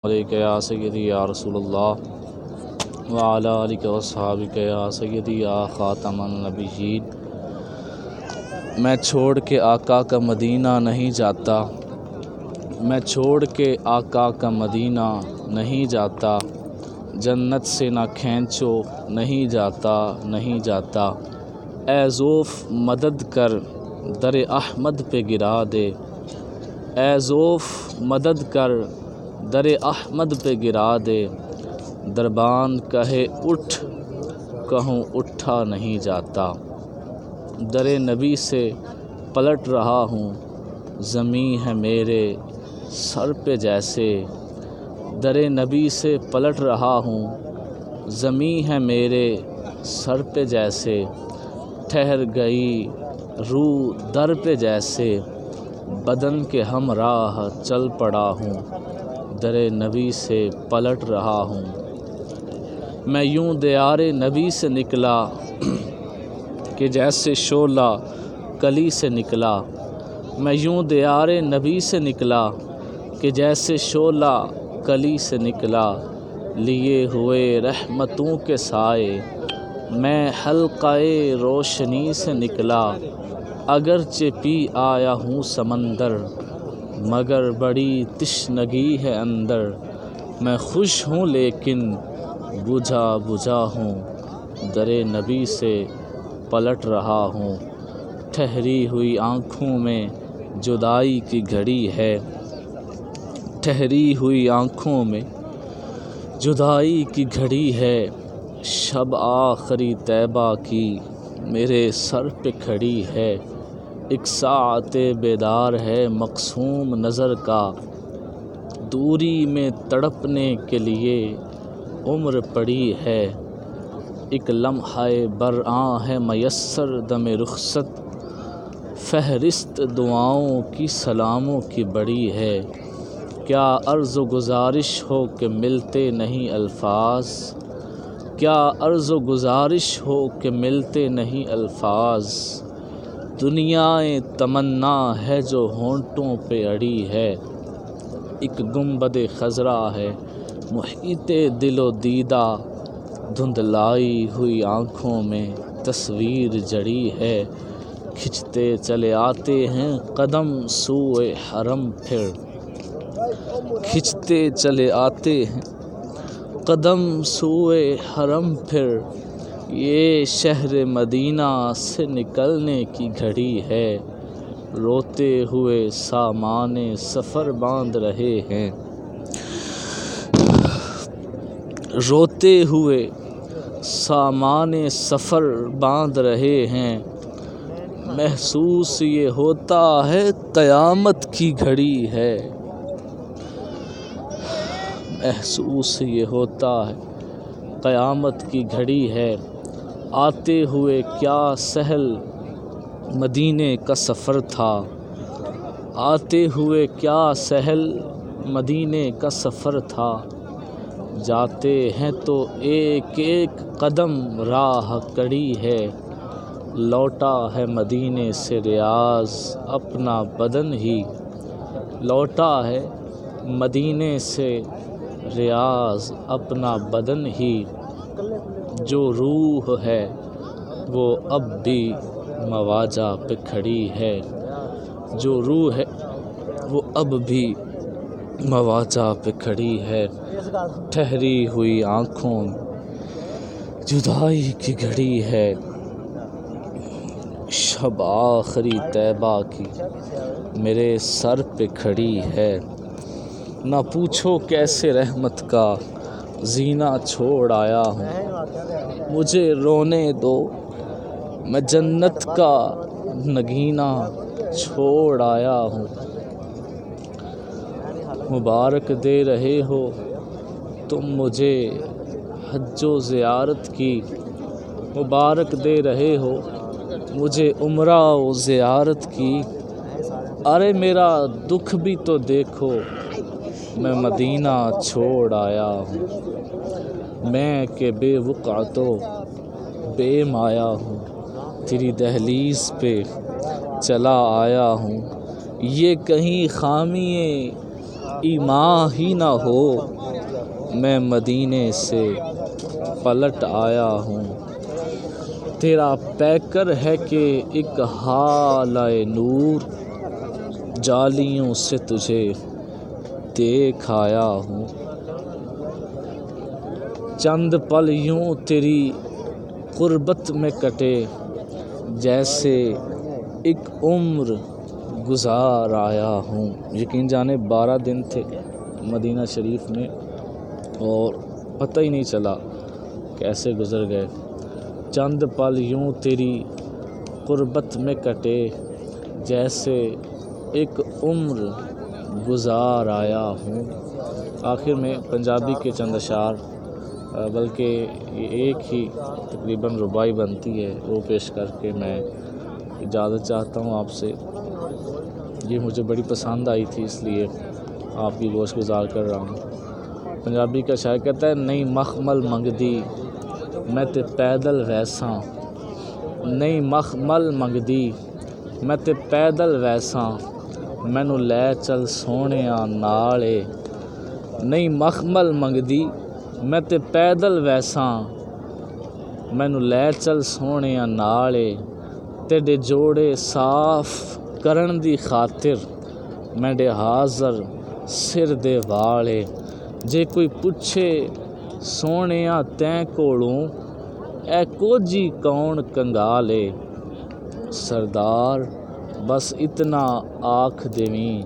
علیک یا سیدی یا رسول اللہ وعلا آلک و صحابک یا سیدی یا خاتم النبیین۔ میں چھوڑ کے آقا کا مدینہ نہیں جاتا، میں چھوڑ کے آقا کا مدینہ نہیں جاتا، جنت سے نہ کھینچو نہیں جاتا نہیں جاتا۔ اے ذوف مدد کر در احمد پہ گرا دے، اے ذوف مدد کر در احمد پہ گرا دے۔ دربان کہے اٹھ کہوں اٹھا نہیں جاتا، در نبی سے پلٹ رہا ہوں زمیں ہے میرے سر پہ جیسے۔ در نبی سے پلٹ رہا ہوں زمیں ہے میرے سر پہ جیسے۔ ٹھہر گئی روح در پہ جیسے، بدن کے ہمراہ چل پڑا ہوں در نبی سے پلٹ رہا ہوں۔ میں یوں دیار نبی سے نکلا کہ جیسے شعلہ کلی سے نکلا، میں یوں دیار نبی سے نکلا کہ جیسے شعلہ کلی سے نکلا۔ لیے ہوئے رحمتوں کے سائے میں حلقہ روشنی سے نکلا۔ اگرچہ پی آیا ہوں سمندر مگر بڑی تشنگی ہے اندر۔ میں خوش ہوں لیکن بجھا بجھا ہوں در نبی سے پلٹ رہا ہوں۔ ٹھہری ہوئی آنکھوں میں جدائی کی گھڑی ہے، ٹھہری ہوئی آنکھوں میں جدائی کی گھڑی ہے۔ شب آخری طیبہ کی میرے سر پہ کھڑی ہے، ایک ساعت بیدار ہے مقصوم نظر کا۔ دوری میں تڑپنے کے لیے عمر پڑی ہے، ایک لمحہ برآں ہے میسر دم رخصت۔ فہرست دعاؤں کی سلاموں کی بڑی ہے، کیا عرض و گزارش ہو کہ ملتے نہیں الفاظ، کیا عرض و گزارش ہو کہ ملتے نہیں الفاظ۔ دنیائے تمنا ہے جو ہونٹوں پہ اڑی ہے، ایک گنبد خضرا ہے محیط دل و دیدہ۔ دھندلائی ہوئی آنکھوں میں تصویر جڑی ہے، کھنچتے چلے آتے ہیں قدم سوئے حرم پھر، کھنچتے چلے آتے ہیں قدم سوئے حرم پھر۔ یہ شہر مدینہ سے نکلنے کی گھڑی ہے، روتے ہوئے سامان سفر باندھ رہے ہیں، روتے ہوئے سامان سفر باندھ رہے ہیں۔ محسوس یہ ہوتا ہے قیامت کی گھڑی ہے، محسوس یہ ہوتا ہے قیامت کی گھڑی ہے۔ آتے ہوئے کیا سہل مدینے کا سفر تھا، آتے ہوئے کیا سہل مدینے کا سفر تھا۔ جاتے ہیں تو ایک ایک قدم راہ کڑی ہے، لوٹا ہے مدینے سے ریاض اپنا بدن ہی، لوٹا ہے مدینے سے ریاض اپنا بدن ہی۔ جو روح ہے وہ اب بھی مواجہ پہ کھڑی ہے، جو روح ہے وہ اب بھی مواجہ پہ کھڑی ہے۔ ٹھہری ہوئی آنکھوں میں جدائی کی گھڑی ہے، شب آخری طیبہ کی میرے سر پہ کھڑی ہے۔ نہ پوچھو کیسے رحمت کا زینہ چھوڑ آیا ہوں، مجھے رونے دو میں جنت کا نگینہ چھوڑ آیا ہوں۔ مبارک دے رہے ہو تم مجھے حج و زیارت کی، مبارک دے رہے ہو مجھے عمرہ و زیارت کی۔ ارے میرا دکھ بھی تو دیکھو میں مدینہ چھوڑ آیا ہوں، میں کہ بے وقعت و بے مایا ہوں، تیری دہلیز پہ چلا آیا ہوں۔ یہ کہیں خامی ایمان ہی نہ ہو میں مدینے سے پلٹ آیا ہوں، تیرا پیکر ہے کہ ایک حالہ نور، جالیوں سے تجھے دیکھ آیا ہوں، چند پل یوں تیری قربت میں کٹے جیسے ایک عمر گزار آیا ہوں۔ یقین جانے 12 دن تھے مدینہ شریف میں اور پتہ ہی نہیں چلا کیسے گزر گئے۔ چند پل یوں تیری قربت میں کٹے جیسے ایک عمر گزار آیا ہوں۔ آخر میں پنجابی کے چند اشعار، بلکہ یہ ایک ہی تقریباً رباعی بنتی ہے، وہ پیش کر کے میں اجازت چاہتا ہوں آپ سے۔ یہ مجھے بڑی پسند آئی تھی، اس لیے آپ کی گوش گزار کر رہا ہوں۔ پنجابی کا شاعر کہتا ہے، نہیں مخمل منگدی میں تے پیدل ویساں، نہیں مخمل منگدی میں تے پیدل ویساں، مینوں لے چل سونیاں نال اے، نہیں مخمل منگدی میں تے پیدل ویساں، مینوں لے چل سونیاں نال اے، تیڈے جوڑے صاف کرن دی خاطر میڈے حاضر سر دے وال اے، جے کوئی پچھے سونیاں تیں کولوں اے کوجی کون کنگال اے، سردار بس اتنا آکھ دیویں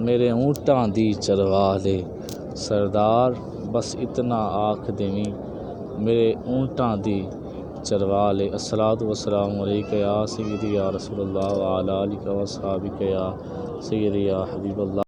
میرے اونٹاں دی چروال اے، سردار بس اتنا آکھ دیویں میرے اونٹاں دی چروال اے۔ الصلاۃ والسلام علیک یا سیدی یا رسول اللہ وعلی آلک و اصحابک یا سیدی یا حبیب اللہ۔